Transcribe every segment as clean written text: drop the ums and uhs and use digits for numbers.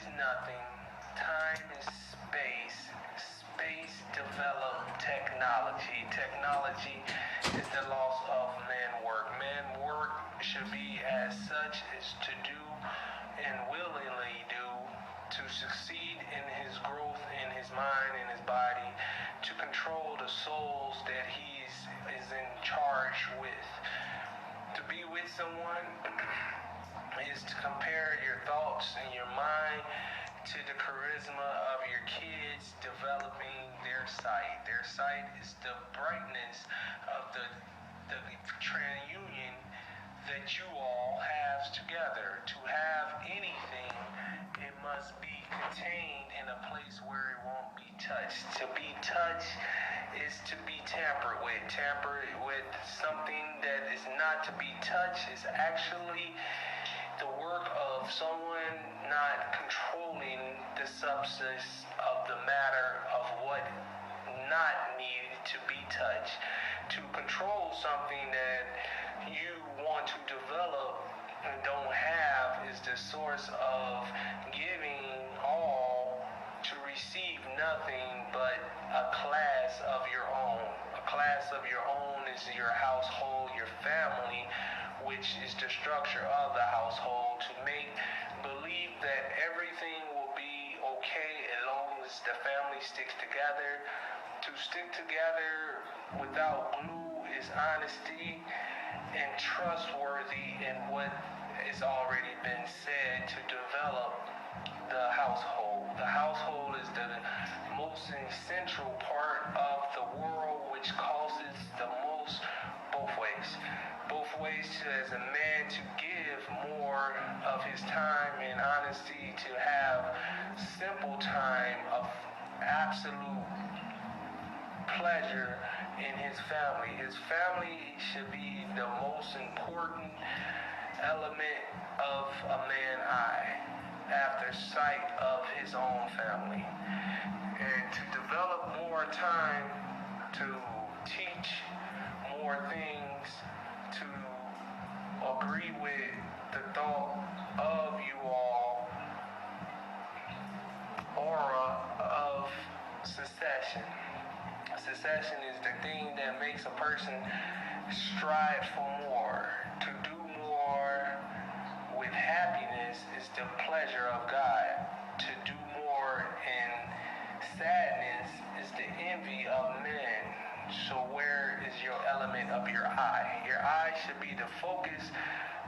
is nothing. Time is space. Space developed technology. Technology is the loss of man work. Man work should be as such as to do and willingly do to succeed in his growth in his mind and his body, to control the souls that he is in charge with. To be with someone is to compare your thoughts and your mind to the charisma of your kids developing their sight. Their sight is the brightness of the transunion that you all have together. To have anything, it must be contained in a place where it won't be touched. To be touched is to be tampered with. Tampered with something that is not to be touched is actually the work of someone not controlling the substance of the matter of what not needed to be touched. To control something that you want to develop and don't have is the source of giving all to receive nothing but a class of your own. A class of your own is your household, your family, which is the structure of the household, to make believe that everything will be okay as long as the family sticks together. To stick together without glue is honesty and trustworthy in what has already been said to develop the household. The household is the most essential part of the world, which causes the most both ways. Both ways to, as a man, to give more of his time and honesty, to have simple time of absolute pleasure in his family. His family should be the most important element of a man's eye after sight of his own family. And to develop more time to teach more things, to agree with the thought of you all, aura of secession. Secession is the thing that makes a person strive for more. To do more with happiness is the pleasure of God. To do more in sadness is the envy of men. So where is your element of your eye? Your eye should be the focus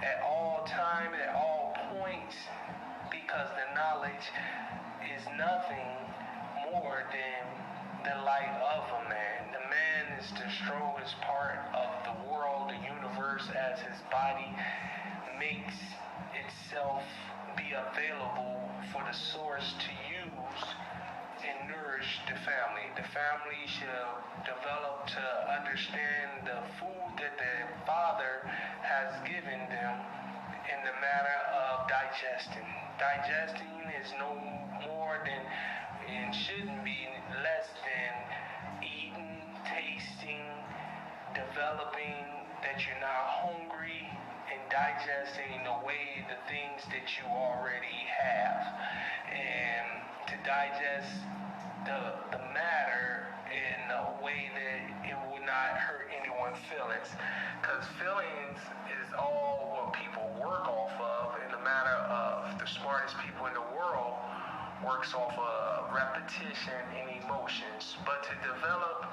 at all time, at all points, because the knowledge is nothing more than the light of a man. The man is the strongest part of the world, the universe, as his body makes itself be available for the source to use and nourish the family. The family should develop to understand the food that the father has given them in the matter of digesting. Digesting is no more than, and shouldn't be less than, eating, tasting, developing that you're not hungry, and digesting the way the things that you already have. And to digest the matter in a way that it will not hurt anyone's feelings. Because feelings is all what people work off of in the matter of the smartest people in the world works off of repetition and emotions. But to develop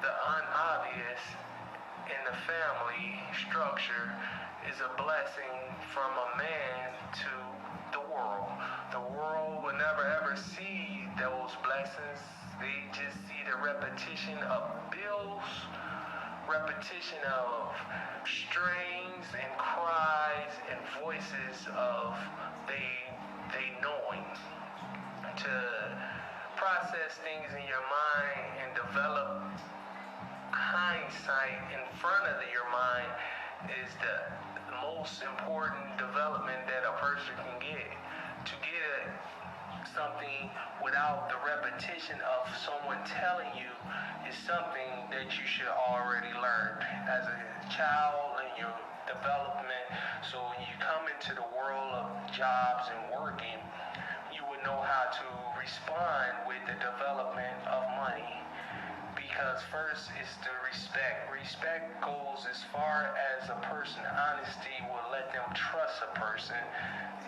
the unobvious in the family structure is a blessing from a man to the world. The world will never ever see those blessings. They just see the repetition of bills, repetition of strains and cries and voices of they knowing. To process things in your mind and develop hindsight in front of your mind is the most important development that a person can get. To get something without the repetition of someone telling you is something that you should already learn as a child in your development. So when you come into the world of jobs and working, you you would know how to respond with the development of money. Because first is the respect. Respect goes as far as a person. Honesty will let them trust a person.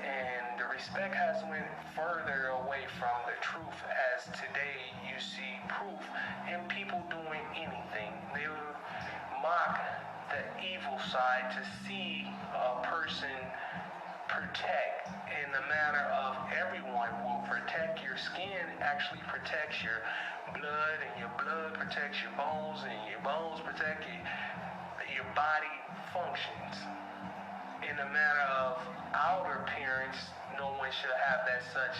And the respect has went further away from the truth, as today you see proof in people doing anything. They will mock the evil side to see a person protect in the manner of everyone will protect. Your skin actually protects your blood, and your blood protects your bones, and your bones protect your body functions. In the manner of outer appearance, no one should have that such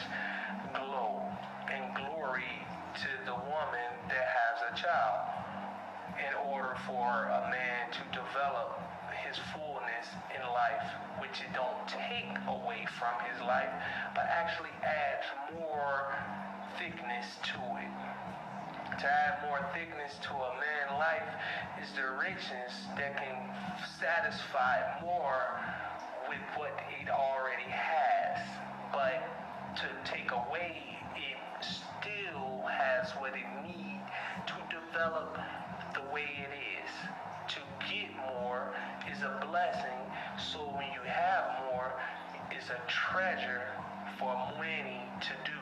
glow and glory to the woman that has a child. In order for a man to develop his fullness in life, which it don't take away from his life, but actually adds more thickness to it. To add more thickness to a man's life is the richness that can satisfy more with what it already has. But to take away, it still has what it needs to develop the way it is. To get more is a blessing, so when you have more, it's a treasure for many to do.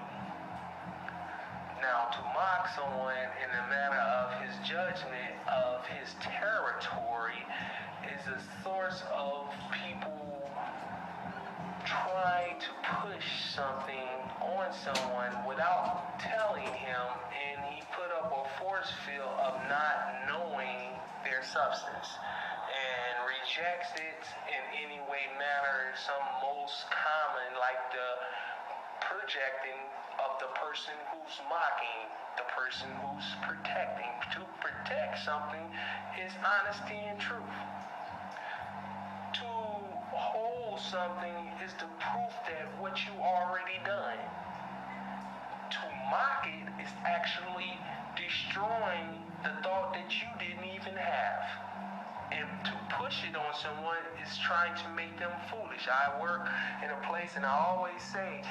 Now, to mock someone in the manner of his judgment of his territory is a source of people trying to push something on someone without telling him, and he put up a force field of not knowing their substance and rejects it in any way, manner. Some most common, like the projecting of the person who's mocking, the person who's protecting. To protect something is honesty and truth. To hold something is the proof that what you already done. To mock it is actually destroying the thought that you didn't even have. And to push it on someone is trying to make them foolish. I work in a place and I always say,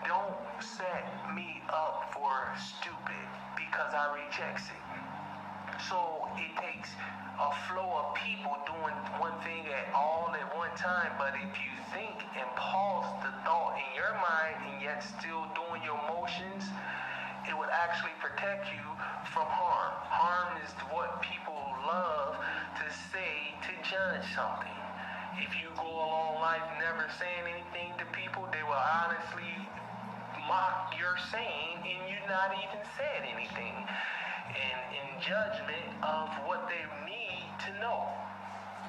don't set me up for stupid, because I reject it. So it takes a flow of people doing one thing at one time, but if you think and pause the thought in your mind and yet still doing your motions, it would actually protect you from harm. Harm is what people love to say to judge something. If you go along life never saying anything to people, they will honestly mock your saying and you not even said anything. And in judgment of what they need to know.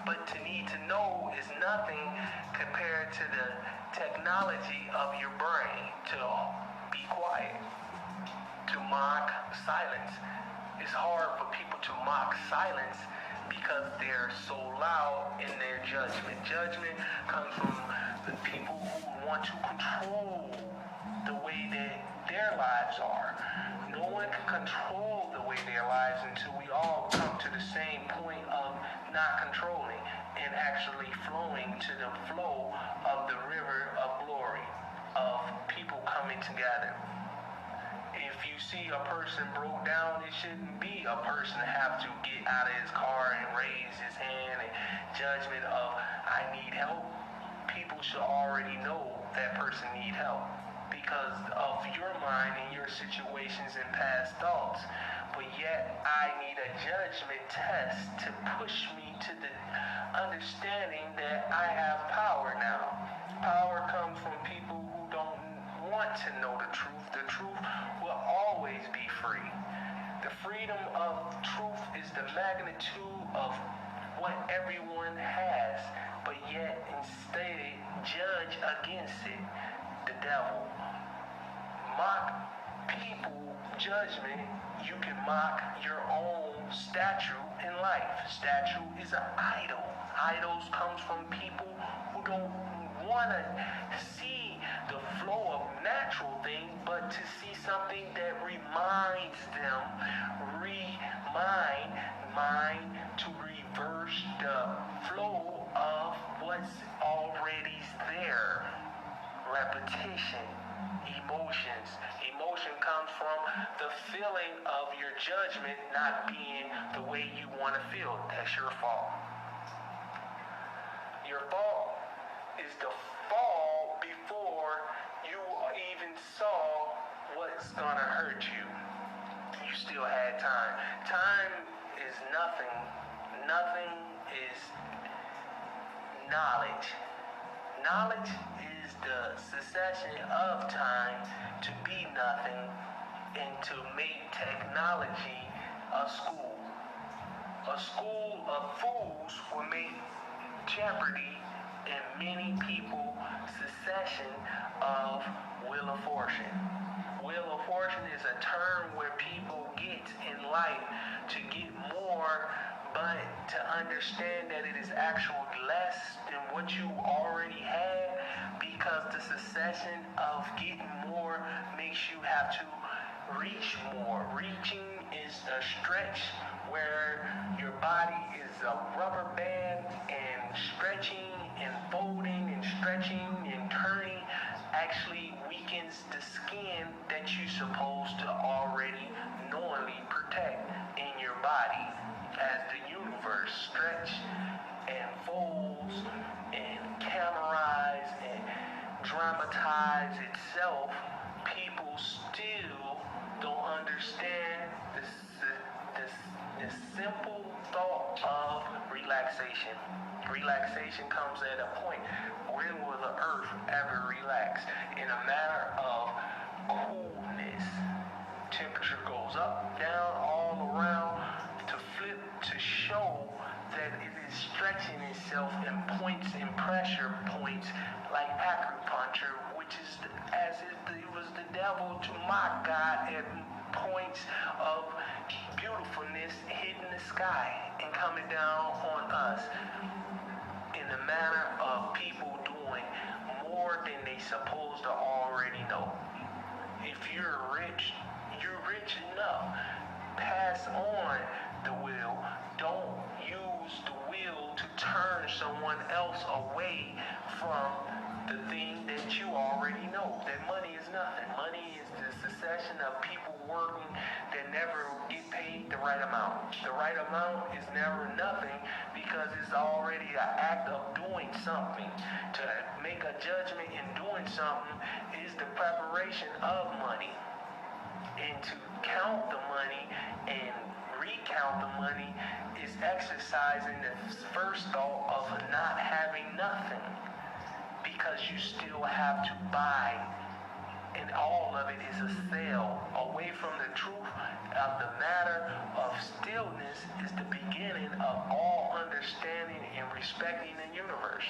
But to need to know is nothing compared to the technology of your brain to be quiet. To mock silence. It's hard for people to mock silence because they're so loud in their judgment. Judgment comes from the people who want to control the way that their lives are. No one can control the way their lives until we all come to the same point of not controlling and actually flowing to the flow of the river of glory, of people coming together. If you see a person broke down, it shouldn't be a person have to get out of his car and raise his hand and judgment of, I need help. People should already know that person need help because of your mind and your situations and past thoughts. But yet, I need a judgment test to push me to the understanding that I have power now. Power comes from people who don't want to know the truth. The truth will always be free. The freedom of truth is the magnitude of what everyone has, but yet instead judge against it. The devil. Mock people judgment, you can mock your own statue in life. Statue is an idol. Idols comes from people who don't want to see the flow of natural things, but to see something that reminds them, mind to reverse the flow of what's already there. Repetition Emotions. Emotion comes from the feeling of your judgment not being the way you want to feel. That's your fault. Your fault is the fall before you even saw what's gonna hurt you. You still had time. Time is nothing. Nothing is knowledge. Knowledge is the succession of time to be nothing and to make technology a school. A school of fools will make jeopardy in many people succession of wheel of fortune. Wheel of fortune is a term where people get in life to get more, but to understand that it is actually less than what you already had, because the succession of getting more makes you have to reach more. Reaching is a stretch where your body is a rubber band, and stretching and folding and stretching and turning actually weakens the skin that you're supposed to already knowingly protect in your body. As the universe stretch and folds and camerize and dramatize itself, people still don't understand the simple thought of relaxation. Relaxation comes at a point. When will the earth ever relax? In a matter of coolness. Temperature goes up, down, all around to flip to show that it is stretching itself in points and pressure points like acupuncture, which is as if it was the devil to mock God at points of beautifulness hitting the sky and coming down on us in the manner of people doing more than they supposed to already know. If you're rich enough. Pass on the wheel. Don't use the wheel to turn someone else away from the thing that you already know. That money is nothing. Money is the succession of people working that never get paid the right amount. The right amount is never nothing because it's already an act of doing something. To make a judgment in doing something is the preparation of money. And to count the money and recount the money is exercising the first thought of not having nothing, because you still have to buy, and all of it is a sale. Away from the truth of the matter of stillness is the beginning of all understanding and respecting the universe.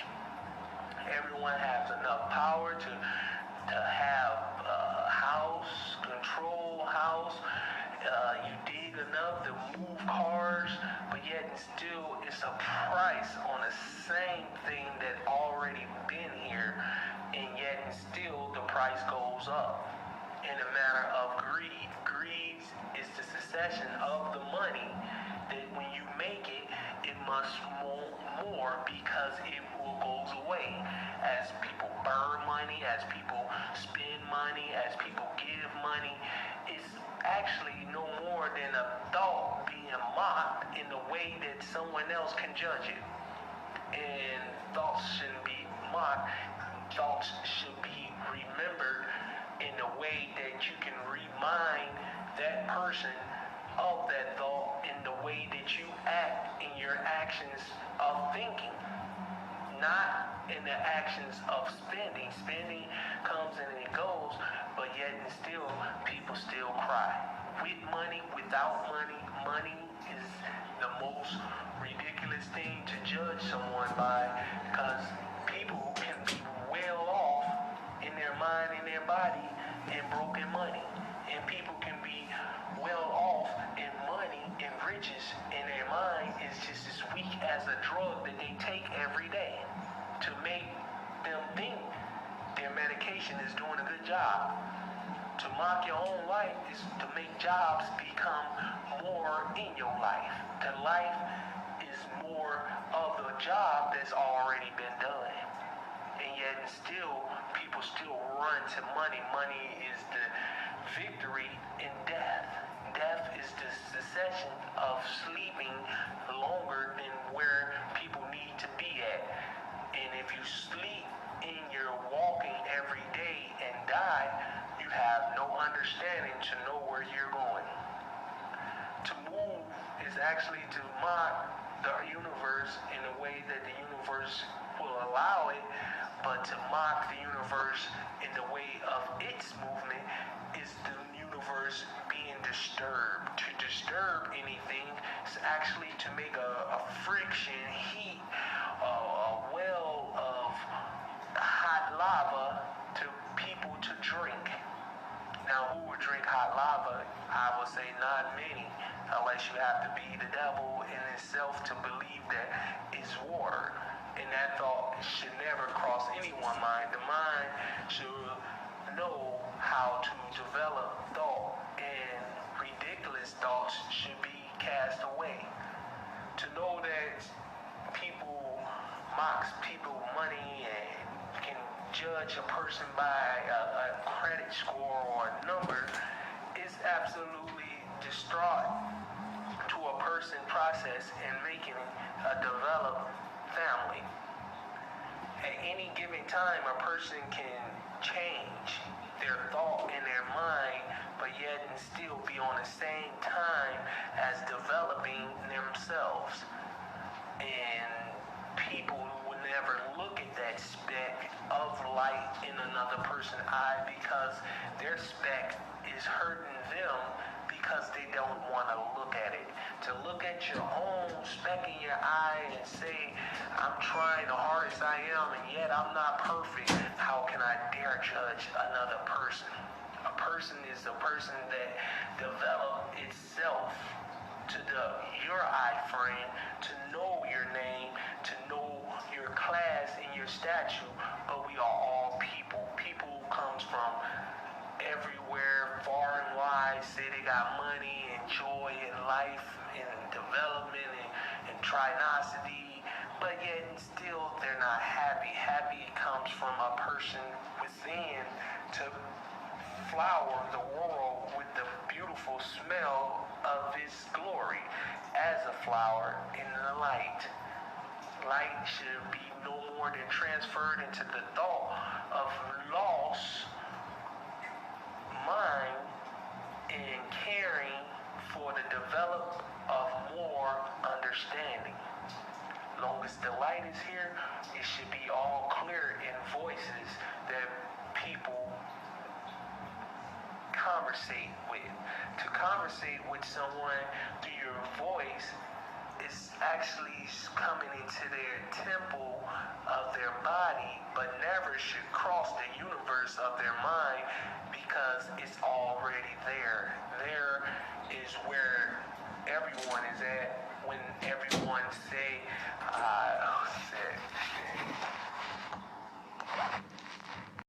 Everyone has enough power to have a house, control house. You dig enough to move cars, but yet still it's a price on the same thing that already been here, and yet still the price goes up. In a matter of greed. Greed is the succession of the money that when you make it, it must more because it will goes away. As people burn money, as people spend money, as people give money, it's actually no more than a thought being mocked in the way that someone else can judge it. And thoughts shouldn't be mocked. Thoughts should be remembered in a way that you can remind that person of that thought in the way that you act in your actions of thinking. Not in the actions of spending. Spending comes and it goes, but yet and still, people still cry. With money, without money, money is the most ridiculous thing to judge someone by, because people can be well off in their mind and their body and broken money. And people can be well off in money and riches, and their mind is just as weak as a drug that they take every day to make them think their medication is doing a good job. To mock your own life is to make jobs become more in your life. The life is more of the job that's already been done. And yet and still people still run to money. Money is the victory in death. Death is the cessation of sleeping longer than where people need to be at. And if you sleep in your walking every day and die, you have no understanding to know where you're going. To move is actually to mock the universe in a way that the universe will allow it, but to mock the universe in the way of its movement is the universe being disturbed. To disturb anything is actually to make a friction, heat, a well of hot lava to people to drink. Now, who would drink hot lava? I would say not many, unless you have to be the devil in itself to believe that it's water. And that thought should never cross anyone's mind. The mind should know how to develop thought, and ridiculous thoughts should be cast away. To know that people mocks people money and can judge a person by a credit score or a number is absolutely distraught to a person process in making a developed family. At any given time, a person can change their thought and their mind, but yet and still be on the same time as developing themselves. And people will never look at that speck of light in another person's eye because their speck is hurting them because they don't want to look at it. To look at your own speck in your eye and say, I'm trying the hardest I am and yet I'm not perfect, how can I dare judge another person? A person is a person that developed itself to your eye frame, to know your name, to know your class and your statue, but we are all people. People comes from everywhere, far and wide, say they got money and joy in life and development and trinosity, but yet still they're not happy. Happy comes from a person within to flower the world with the beautiful smell of its glory as a flower in the light. Light should be no more than transferred into the thought of loss, mind, and caring for the development of more understanding. Long as the light is here, it should be all clear in voices that people conversate with. To conversate with someone through your voice is actually coming into their temple of their body, but never should cross the universe of their mind because it's already there. There is where everyone is at when everyone say,